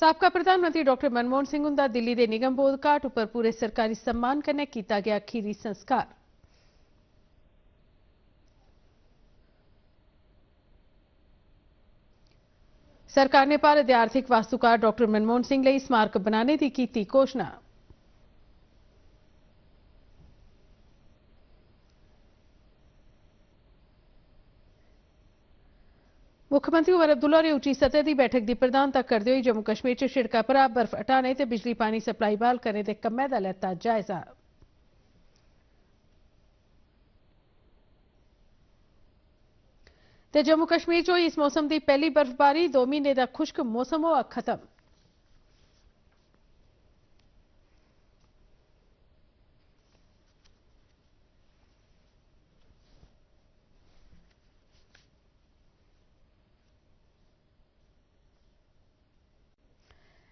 साबका प्रधानमंत्री डॉक्टर मनमोहन सिंह हुंदा दिल्ली के निगम बोध घाट पर पूरे सरकारी सम्मान कन्नै किया गया अखीरी संस्कार। सरकार ने भारत के आर्थिक वास्तुकार डॉक्टर मनमोहन सिंह लिए स्मारक बनाने की की घोषणा। मुख्यमंत्री उमर अब्दुल्ला ने उच्ची सतह की बैठक की प्रधानता करते हुए जम्मू कश्मीर च शिड़का परा बर्फ हटाने ते बिजली पानी सप्लाई बहाल करने के कम्मै दा लैता जायजा। ते जम्मू कश्मीर च होई इस मौसम की पहली बर्फबारी, 2 महीने का खुश्क मौसम होआ खत्म।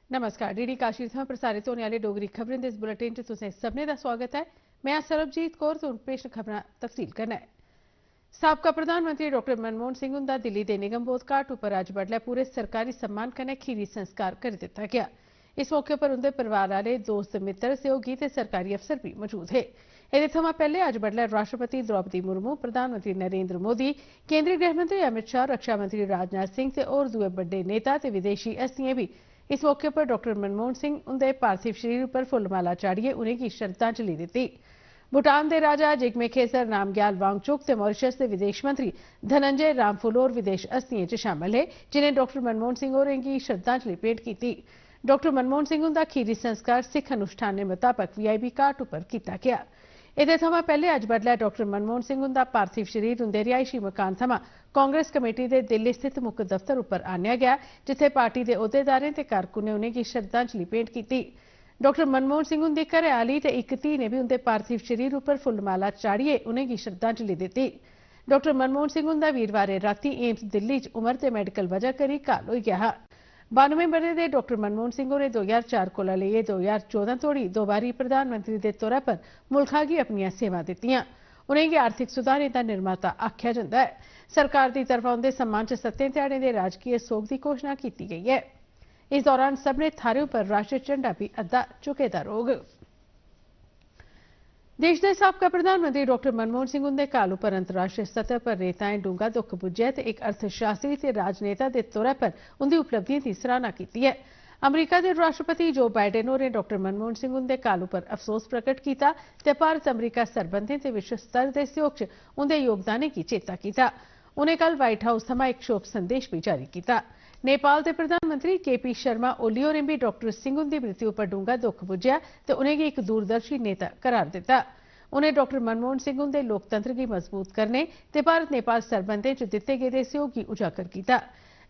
नमस्कार, डीडी काशी थमां प्रसारित होने वाले डोगरी खबरें दे इस बुलेटिन च तुसें सभनें दा स्वागत है। मैं सरबजीत कौर ते हुण पेश खबरां तफसील कन्नै। साबका प्रधानमंत्री डॉक्टर मनमोहन सिंह हुंदा दिल्ली के निगम बोध घाट पर अज्ज बडलै पूरे सरकारी सम्मान कन्नै खीरी संस्कार करी दित्ता गया। इस मौके पर उंदे परिवार आले, दोस्त मित्र, सहयोगी ते सरकारी अफसर भी मौजूद हे। एह्दे थमां पैह्ले अज्ज बडलै राष्ट्रपति द्रौपदी मुर्मू, प्रधानमंत्री नरेंद्र मोदी, केंद्रीय गृहमंत्री अमित शाह, रक्षा मंत्री राजनाथ सिंह ते होर दुए बड्डे नेता ते विदेशी हस्तियां भी इस मौके पर डॉक्टर मनमोहन सिंह उंदे पार्थिव शरीर पर फुल्लमाला चाढ़िए उनेंगी श्रद्धांजलि दित्ती। भूटान के राजा जिग्मे खेसर नामग्याल वांगचुक ते मॉरिशस के विदेश मंत्री धनंजय रामफुल होर विदेश हस्तियों च शामिल है, जिन्हें डॉक्टर मनमोहन सिंह होरेंगी श्रद्धांजलि भेंट की। डॉक्टर मनमोहन सिंह उंदा खीरी संस्कार सिख अनुष्ठानें मुताबक वीआईपी घाट पर किया गया। एह्दे थमां पैह्ले अज्ज बडलै डॉक्टर मनमोहन सिंह उंदा पार्थिव शरीर उंदे रिहायशी मकान थमां कांग्रेस कमेटी के दिल्ली स्थित मुक्ख दफ्तर पर आन्नेआ गया, जिथे पार्टी के अहुदेदारें ते कारकुनें उनेंगी श्रद्धांजलि भेंट की। डॉक्टर मनमोहन सिंह उंदी घरैआह्ली ते इक धी ने भी उंदे पार्थिव शरीर पर फुल्लमाला चाढ़िए उनेंगी श्रद्धांजलि दित्ती। डॉक्टर मनमोहन सिंह उंदा वीरवारें रातीं एम्स दिल्ली च उमर ते मैडिकल वजह करी काल होई गया हा। 92 ब'रे दे डॉक्टर मनमोहन सिंह होरें 2004 कोला लेइयै 2014 तोड़ी दो बारी प्रधानमंत्री दे तौरा पर मुल्खा गी अपनियां सेवां दित्तियां। उनेंगी आर्थिक सुधारें दा निर्माता आख्या जंदा है। सरकार की तरफा उंदे सम्मान च 7 ध्याड़ें दे राजकीय सोग की घोषणा की गई है। इस दौरान सभनें थाह्रें पर राष्ट्रीय झंडा भी अद्धा झुके दा रौह्ग। देश के साबका प्रधानमंत्री डॉक्टर मनमोहन सिंह उंदे काल पर अंतर्राष्ट्रीय सतह पर नेताएं डूंगा दुख बुज्झेआ ते एक अर्थशास्त्री ते राजनेता के तौर पर उंदी उपलब्धियों की सराहना की है। अमरीका के राष्ट्रपति जो बाइडेन होरें डॉक्टर मनमोहन सिंह उंदे काल पर अफसोस प्रकट किया ते भारत अमरीका सरबंधें ते विश्व स्तर के सहयोग च उंदे योगदान की चेता किया। उन्हें कल व्हाइट हाउस थमां एक शोक संदेश भी जारी किया। नेपाल के प्रधानमंत्री केपी शर्मा ओली होरें भी डॉक्टर सिंह उंदी मृत्यु पर डूंगा दुख बुज्झेआ ते उनेंगी एक दूरदर्शी नेता करार दिता। उन्हें डॉक्टर मनमोहन सिंह उंदे लोकतंत्र की मजबूत करने ते भारत नेपाल सरबंधें च दिते गेदे सहयोग गी उजागर किया।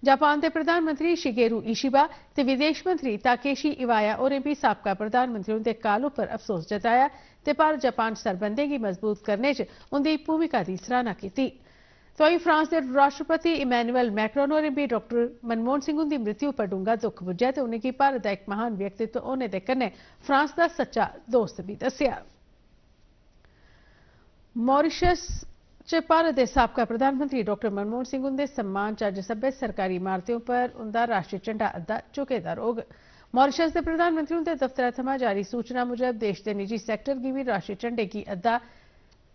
जापान के प्रधानमंत्री शिगेरू इशिबा ते विदेश मंत्री ताकेशी इवाया होरें भी साबका प्रधानमंत्री उंदे काल पर अफसोस जताया ते भारत जापान सरबंधें की मजबूत करने च उंदी भूमिका की सराहना की। तो फ्रांस के राष्ट्रपति इमैनुअल मैक्रोन होरें भी डॉक्टर मनमोहन सिंह उंदी मृत्यु पर डूंगा दुख बुज्झेआ ते उनेंगी भारत का एक महान व्यक्तित्व होने के कन्नै फ्रांस का सच्चा दोस्त भी दस्सिया। मॉरिशस च भारत के साबका प्रधानमंत्री डॉक्टर मनमोहन सिंह उंदे सम्मान च अज्ज सब्बै सरकारी इमारतें पर उंदा राष्ट्रीय झंडा अद्धा झुके दा रौह्ग। मॉरिशस के प्रधानमंत्री उंदे दफ्तरै थमां जारी सूचना मुजब देश के निजी सैक्टर गी भी राष्ट्रीय झंडे गी अद्धा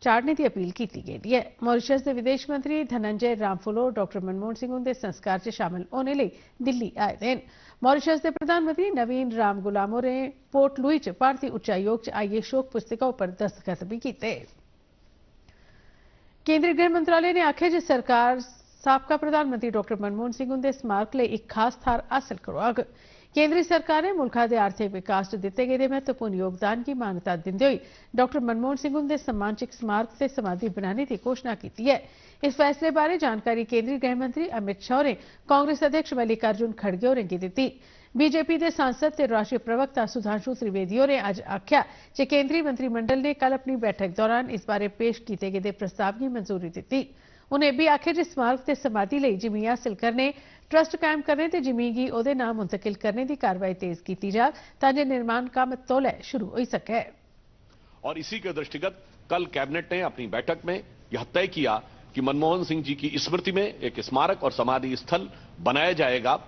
चाढ़ने की अपील की गई है। मॉरिशस के विदेश मंत्री धनंजय रामफुल डॉक्टर मनमोहन सिंह उंदे संस्कार च शामिल होने लिए दिल्ली आए हैं। मॉरिशस के प्रधानमंत्री नवीन राम गुलाम होरें पोर्ट लुई च भारतीय उच्चायोग च आइए शोक पुस्तिका पर दस्तखत भी किए। केंद्रीय गृह मंत्रालय ने आख्या जे सरकार साबका प्रधानमंत्री डॉक्टर मनमोहन सिंह उंदे स्मारक लिए एक खास थार हासिल करवाग। केंद्रीय सरकार ने मुल्खा के आर्थिक विकास च दिते गए महत्वपूर्ण योगदान की मान्यता दिंदे हुए डॉक्टर मनमोहन सिंह उंदे सम्मान च एक स्मारक ते समाधि बनाने की घोषणा की है। इस फैसले बारे जानकारी केंद्रीय गृह मंत्री अमित शाह ने कांग्रेस अध्यक्ष मल्लिकार्जुन खड़गे होरें गी दित्ती। बीजेपी के सांसद ते राष्ट्रीय प्रवक्ता सुधांशु त्रिवेदी होरें अज्ज आख्या जे केंद्रीय मंत्रिमंडल ने कल अपनी बैठक दौरान इस बारे पेश किए गए प्रस्ताव की मंजूरी दी। उन्हें भी आख्या जे स्मारक ते समाधि लिए जमीन हासिल करने, ट्रस्ट कायम करने ते जमीन गी ओहदे नाम मुंतकिल करने की कार्रवाई तेज की जाए ताकि निर्माण कम्म तौले शुरू हो सके। और इसी के दृष्टिगत कल कैबिनेट ने अपनी बैठक में यह तय किया कि मनमोहन सिंह जी की स्मृति में एक स्मारक और समाधि स्थल बनाया जाएगा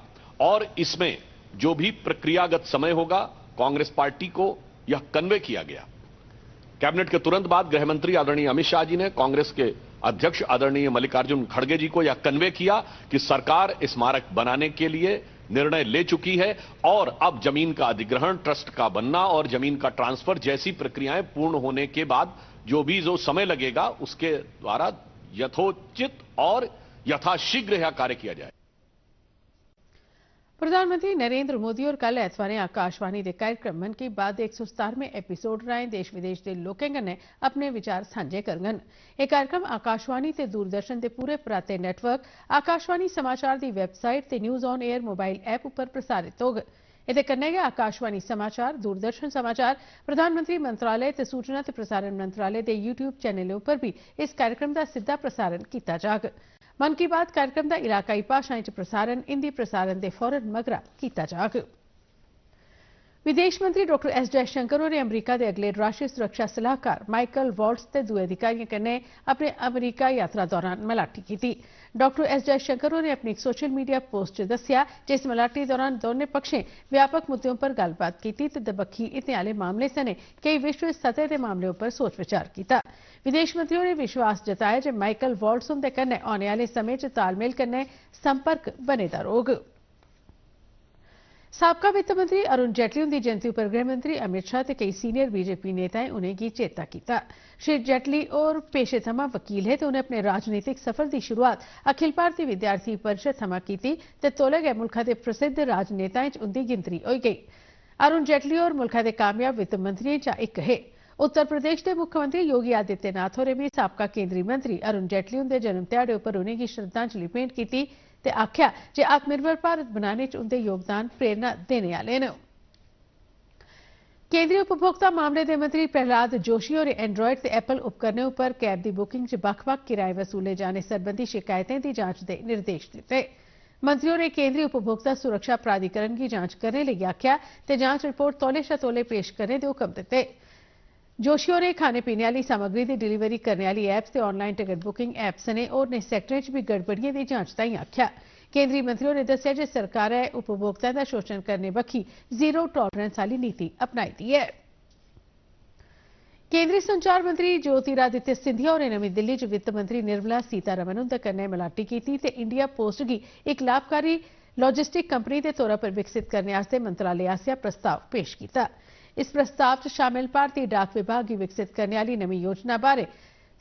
और इसमें जो भी प्रक्रियागत समय होगा कांग्रेस पार्टी को यह कन्वे किया गया। कैबिनेट के तुरंत बाद गृह मंत्री आदरणीय अमित शाह जी ने कांग्रेस के अध्यक्ष आदरणीय मल्लिकार्जुन खड़गे जी को यह कन्वे किया कि सरकार स्मारक बनाने के लिए निर्णय ले चुकी है और अब जमीन का अधिग्रहण, ट्रस्ट का बनना और जमीन का ट्रांसफर जैसी प्रक्रियाएं पूर्ण होने के बाद जो समय लगेगा उसके द्वारा यथोचित और यथाशीघ्र यह कार्य किया जाए। प्रधानमंत्री नरेंद्र मोदी और कल ऐतवारें आकाशवाणी के कार्यक्रम मन की बात के 117वें एपीसोड राएं देश विदेश के लोकें कन्नै अपने विचार सांझे करगन। यह कार्यक्रम आकाशवाणी ते दूरदर्शन के पूरे पराते नेटवर्क, आकाशवाणी समाचार की वैबसाइट ते news on air mobile app पर प्रसारित होग। इहदे कन्नै गै आकाशवाणी समाचार, दूरदर्शन समाचार, प्रधानमंत्री मंत्रालय ते सूचना ते प्रसारण मंत्रालय के यूट्यूब चैनलों पर भी इस कार्यक्रम का सीधा प्रसारण किया जाग। मन की बात कार्यक्रम का इलाकाई भाषाएं च प्रसारण हिंदी प्रसारण के फौरन मगरा किया जाग। विदेश मंत्री डॉक्टर एस जयशंकर होरें अमरीका के अगले राष्ट्रीय सुरक्षा सलाहकार माइकल वॉल्ट्ज ते दुए अधिकारियों कन्नै अपने अमरीका यात्रा दौरान मलाटी की। डॉक्टर एस जयशंकर होरें अपनी एक सोशल मीडिया पोस्ट च दस्सिया जे इस मलाटी दौरान दोनों पक्षें व्यापक मुद्दों पर गलबात की ते दबक्खी हितें आले मामले सने कई विश्व सतह के मामलों पर सोच विचार किया। विदेश मंत्री होरें विश्वास जताया जे माइकल वॉल्ट्ज हुंदे कन्नै औने आले समें च तालमेल कन्नै संपर्क बने दा रौह्ग। साबका वित्त मंत्री अरुण जेटली उनकी जयंती पर गृह मंत्री अमित शाह ते कई सीनियर बीजेपी नेताएं उन्हें चेता किया। श्री जेटली और पेशे थमा वकील है तो उन्हें अपने राजनीतिक सफर की शुरुआत अखिल भारतीय विद्यार्थी परिषद थमा की ते तौले गै मुल्खा के प्रसिद्ध राजनेताएं च उनकी गिनतरी होई गई। अरुण जेटली और मुल्खा के कामयाब वित्त मंत्रियों चा एक है। उत्तर प्रदेश के मुख्यमंत्री योगी आदित्यनाथ होरें भी साबका केंद्रीय मंत्री अरुण जेटली उनके जन्म ध्याड़े पर उन्हें श्रद्धांजलि भेंट की ते आख्या जे आत्मनिर्भर भारत बनाने च उनके योगदान प्रेरणा देने वाले न। केंद्रीय उपभोक्ता मामले के मंत्री प्रहलाद जोशी और एंड्रॉयड ते एप्पल उपकरणों पर कैब की बुकिंग च बक्ख-बक्ख किराए वसूले जाने संबंधी शिकायतें की जांच के निर्देश दिते। मंत्रियों ने केंद्रीय उपभोक्ता सुरक्षा प्राधिकरण की जांच करने लई आख्या ते जांच रिपोर्ट तौले शा तौले पेश करने के हुक्म दिते। जोशी होरें खाने पीने वाली सामग्री की डिलीवरी करने वाली ऐप्स ते ऑनलाइन टिकट बुकिंग ऐप सने होरनें सैक्टरें च भी गड़बड़ियों की जांच ताईं आख्या। केंद्रीय मंत्रियों ने दस्सिया जे सरकारै उपभोक्ताओं का शोषण करने बक्खी जीरो टॉलरेंस वाली नीति अपनाई दी है। केंद्रीय संचार मंत्री ज्योतिरादित्य सिंधिया होरें नमीं दिल्ली च वित्त मंत्री निर्मला सीतारमण हुंदे कन्नै मलाटी कीती ते इंडिया पोस्ट गी एक लाभकारी लॉजिस्टिक कंपनी के तौर पर विकसित करने वास्ते मंत्रालय आसेआ प्रस्ताव पेश किया। इस प्रस्ताव च शामिल भारतीय डाक विभाग की विकसित करने वाली नवीं योजना बारे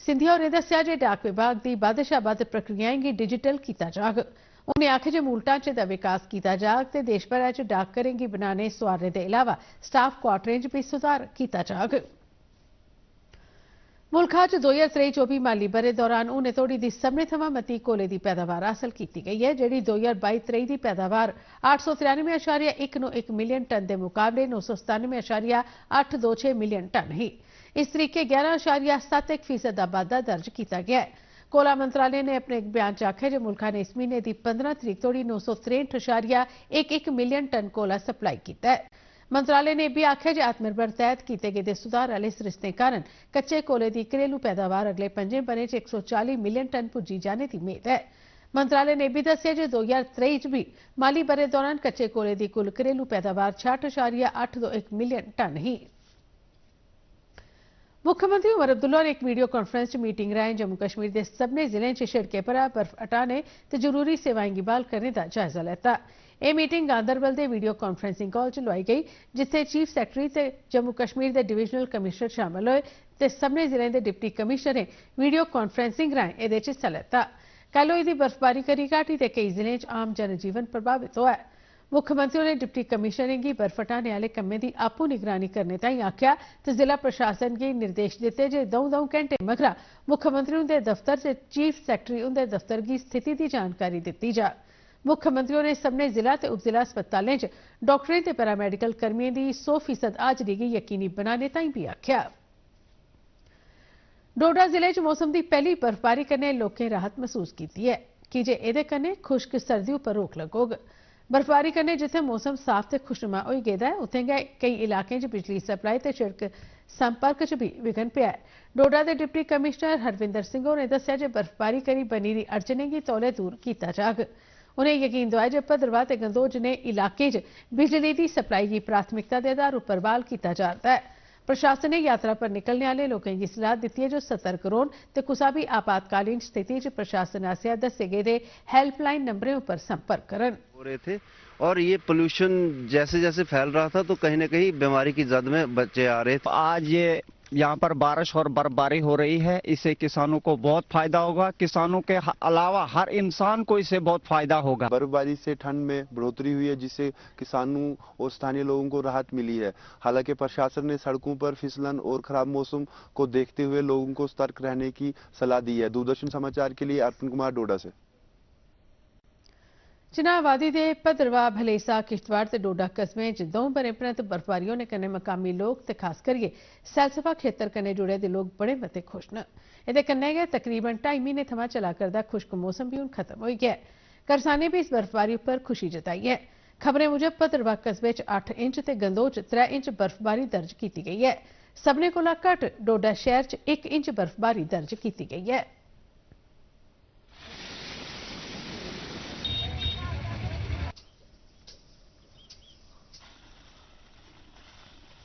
सिंधिया होरें दस्सिया जे डाक विभाग की बद्ध शा बद्ध प्रक्रियाएं गी डिजिटल किया जाग। उन्हें आखेआ जे मूल ढांचे का विकास किया जाग ते देश भरै च डाकघरें गी बनाने संवारने के अलावा स्टाफ क्वार्टरें च भी सुधार किया जाग। मुल्खा च 2023-24 माली बरे दौरान हुणे तोड़ी दी सभनें थमां मती कोले की पैदावार हासल की गई है, जिहड़ी 2022-23 की पैदावार 893.191 मिलियन टन के मुकाबले 997.826 मिलियन टन ही। इस तरीके 11.71% का बाद्दा दर्ज किया गया है। कोला मंत्रालय ने अपने एक बयान च आखेआ जे मुल्खा ने इस महीने की 15 तरीक तोड़ी 963.11 मिलियन टन कोला सप्लाई किया है। मंत्रालय ने भी आखेआ जे आत्मनिर्भर तैह्त किए गए सुधार वाले सरिस्तें कारण कच्चे कोले की घरेलू पैदावार अगले 5 ब'रें च 140 मिलियन टन पुज्जी जाने की मेद है। मंत्रालय ने भी दस्सिया जे 2023 च भी माली बरे दौरान कच्चे कोले की कुल घरेलू पैदावार 66.821 मिलियन टन ही। मुख्यमंत्री उमर अब्दुल्ला ने एक वीडियो कॉन्फ्रेंस मीटिंग राएं जम्मू कश्मीर के सभनें जिलें च शिड़कें पर बर्फ हटाने ते जरूरी सेवाएं गी बहाल करने का जायजा लैता। यह मीटिंग गांदरबल के वीडियो कॉन्फ्रेंसिंग हॉल च लोआई गई, जिथे चीफ सैकटरी ते जम्मू कश्मीर के डिविजनल कमिश्नर शामिल होए ते सभनें जिलें के डिप्टी कमिश्नरें वीडियो कॉन्फ्रेंसिंग राएं एहदे च हिस्सा लैता। कल होई दी बर्फबारी करी घाटी के कई जिलें च आम जनजीवन प्रभावित होआ है। मुख्यमंत्री ने डिप्टी कमिश्नरें की बर्फ हटाने वाले कम्में की आपू निगरानी करने ताईं आख्या ते जिला प्रशासन गी निर्देश दिते जे दौं घंटे मगरा मुख्यमंत्री उंदे दफ्तर ते चीफ सैकटरी उंदे दफ्तर की स्थिति की जानकारी दी जा। मुख्यमंत्री ने सभनें जिला ते उपजिला अस्पतालें च डॉक्टरें ते पैरामैडिकल कर्मियों की 100% हाजरी गी यकीनी बनाने ताईं भी आख्या। डोडा जिले च मौसम की पहली बर्फबारी कन्नै लोकें राहत महसूस की है कि जे एहदे कन्नै खुश्क सर्दी उपर रोक लगोग। बर्फबारी कन्नै जिथे मौसम साफ ते खुशनुमा होई गेदा है उत्थे गै कई इलाकें च बिजली सप्लाई ते शिड़क संपर्क च भी विघन पिया है। डोडा के डिप्टी कमिश्नर हरविंदर सिंह होरें दस्सिया जे बर्फबारी करी बनी दी अड़चनें गी तौले दूर किया जाग। उन्हें यकीन दवाया जे भद्रवाह ते गंदोह ने इलाके च बिजली की सप्लाई की प्राथमिकता के आधार पर बहाल किया जा रहा है। प्रशासन ने यात्रा पर निकलने वाले लोगों की सलाह दी है जो सतर्क रौन ते कुसा भी आपातकालीन स्थिति च प्रशासन आसिया दसे गेदे हेल्पलाइन नंबरों पर संपर्क करन। हो रहे थे और ये पोल्यूशन जैसे जैसे फैल रहा था तो कहीं ना कहीं बीमारी की जद में बच्चे आ रहे थे। आज ये यहाँ पर बारिश और बर्फबारी हो रही है, इससे किसानों को बहुत फायदा होगा। किसानों के अलावा हर इंसान को इससे बहुत फायदा होगा। बर्फबारी से ठंड में बढ़ोतरी हुई है जिससे किसानों और स्थानीय लोगों को राहत मिली है। हालांकि प्रशासन ने सड़कों पर फिसलन और खराब मौसम को देखते हुए लोगों को सतर्क रहने की सलाह दी है। दूरदर्शन समाचार के लिए अर्पण कुमार डोडा से। चिनाब वादी के भद्रवाह भलेसा किश्तवाड़ ते डोडा कस्बे च दौं ब'रें परैंत बर्फबारी होने कन्नै मकामी लोग ते खास करियै सैलसफा खेतर कन्नै जुड़े दे लोग बड़े मते खुश न। एह्दे कन्नै गै तकरीबन 2.5 म्हीने थमां चला करदा खुश्क मौसम भी हुण खत्म होई गेआ ऐ। करसानें भी इस बर्फबारी उप्पर खुशी जताई है। खबरें मुजब भद्रवाह कस्बे च 8 इंच ते गंदोह च 3 इंच बर्फबारी दर्ज की गई है। सभनें कोला घट्ट डोडा शहर च 1 इंच बर्फबारी दर्ज की गई है।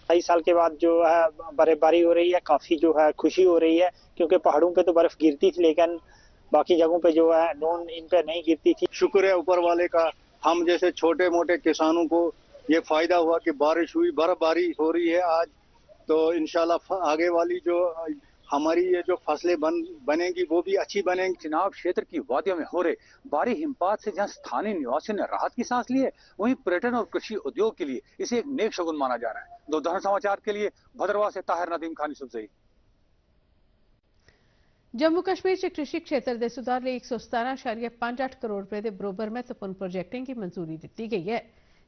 22 साल के बाद जो है बर्फबारी हो रही है, काफी जो है खुशी हो रही है क्योंकि पहाड़ों पे तो बर्फ गिरती थी लेकिन बाकी जगहों पे जो है नॉन इन पे नहीं गिरती थी। शुक्र है ऊपर वाले का, हम जैसे छोटे मोटे किसानों को ये फायदा हुआ कि बारिश हुई, बर्फबारी हो रही है आज, तो इंशाल्लाह आगे वाली जो हमारी ये जो फसलें बनेंगी वो भी अच्छी बनेंगी। चिनाब क्षेत्र की वादियों में हो रहे भारी हिमपात से जहां स्थानीय निवासियों ने राहत की सांस ली है, वहीं पर्यटन और कृषि उद्योग के लिए इसे एक नेक शगुन माना जा रहा है। दूरदर्शन समाचार के लिए भद्रवाह से ताहिर नदीम खान यूसुफजई। जम्मू कश्मीर च कृषि क्षेत्र के सुधार लिए 117.58 करोड़ रुपए के बरोबर महत्वपूर्ण प्रोजेक्टें की मंजूरी दी गई है,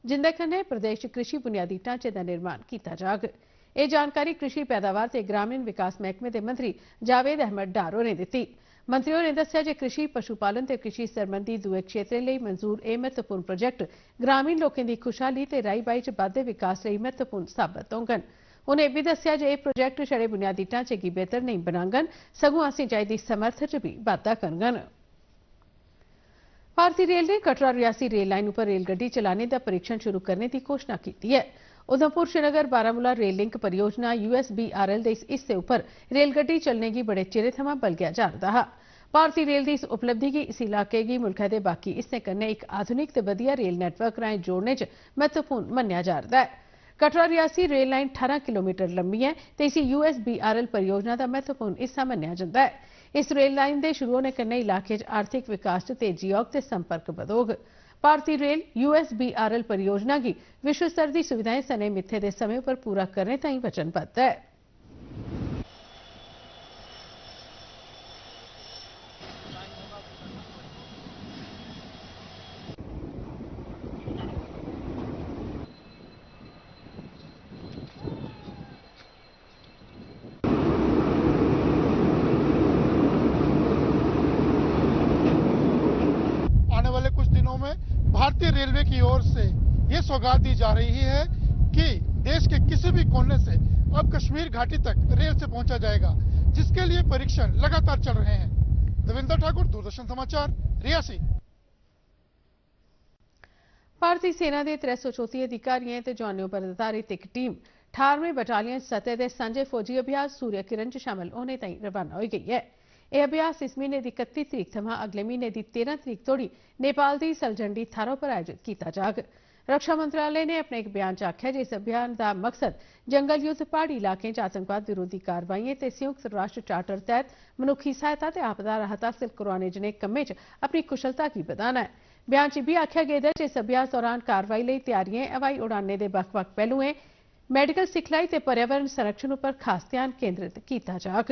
जिंदे कन्नै प्रदेश च कृषि बुनियादी ढांचे का निर्माण किया जाग। यह जानकारी कृषि पैदावार ते ग्रामीण विकास महकमे के मंत्री जावेद अहमद डार होरें दित्ती। मंत्री होरें दस्सिया जे कृषि पशुपालन ते कृषि सरबंधी दुए क्षेत्रें लिए मंजूर यह महत्वपूर्ण प्रोजेक्ट ग्रामीण लोगों की खुशहाली ते राई बाई च बाद्धे विकास लिए महत्वपूर्ण साबित होंगन। उन्हें भी दस्सिया जे यह प्रोजेक्ट छड़े बुनियादी ढांचे की बेहतर नहीं बनांगन, सगों सिंचाई की समर्थ च भी बाद्धा करगन। भारतीय रेल ने कटरा रियासी रेल लाइन पर रेलगड्डी चलाने का परीक्षण शुरू करने की घोषणा की है। उधमपुर श्रीनगर बारामूला रेल लिंक परियोजना USBRL के इस हिस्से उपर रेलगड्डी चलने की बड़े चिरे थमां बलगेआ जा रहा हा। भारतीय रेल की इस उपलब्धि की इस इलाके की मुल्कै दे बाकी हिस्सें कन्नै एक आधुनिक ते वधिया रेल नेटवर्क राहें जोड़ने च महत्वपूर्ण मन्नेआ जा रहा है। Katra Reasi rail line 18 kilometre लंबी है तो इसी USBRL परियोजना का महत्वपूर्ण हिस्सा मन्नेआ जाता है। इस रेल लाइन के शुरू होने कन्नै इलाके च आर्थिक विकास च तेजी औग ते संपर्क बधोग। भारतीय रेल USBRL परियोजना की विश्व स्तर की सुविधाएं सने मिथे के समय पर पूरा करने ताईं वचनबद्ध है। भारतीय रेलवे की ओर से ये सौगात दी जा रही है कि देश के किसी भी कोने से अब कश्मीर घाटी तक रेल से पहुंचा जाएगा, जिसके लिए परीक्षण लगातार चल रहे हैं। देवेंद्र ठाकुर, दूरदर्शन समाचार, रियासी। भारतीय सेना के 334 अधिकारियों ते जवानों पर आधारित एक टीम 18वें बटालियन सतह के सांझे फौजी अभ्यास सूर्य किरण च शामिल होने ताईं रवाना हो गई है। यह अभ्यास इस महीने की 31 तरीक थमां अगले महीने की 13 तरीक तोड़ी नेपाल की सलजंडी थारों पर आयोजित किया जाग। रक्षा मंत्रालय ने अपने एक बयान च आख्या जे इस अभियान का मकसद जंगल युद्ध पहाड़ी इलाकें च आतंकवाद विरोधी कार्रवाइयां ते संयुक्त राष्ट्र चार्टर तहत मनुखी सहायता ते आपदा राहत हासिल करवाने जनेह कम्में च अपनी कुशलता की बधाना है। बयान च भी आख्या गेदा जे इस अभ्यास दौरान कार्रवाई लई तैयारियां हवाई उड़ाने के बक्ख-बक्ख पहलुएं, मेडिकल सिखलाई ते पर्यावरण संरक्षण पर खास ध्यान केंद्रित किया जाग।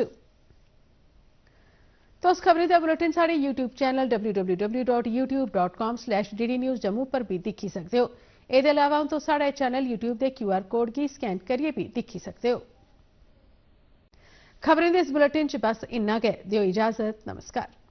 तो उस खबरें का बुलेटिन साढ़े YouTube channel www.youtube.com/DD News Jammu पर भी दिखी सकते हो। इसके अलावा हम तो साढ़े चैनल YouTube के QR कोड की स्कैन करिए भी दिखी सकते हो। खबरें इस बुलेटिन च बस इन्ना गै, दियो इजाजत, नमस्कार।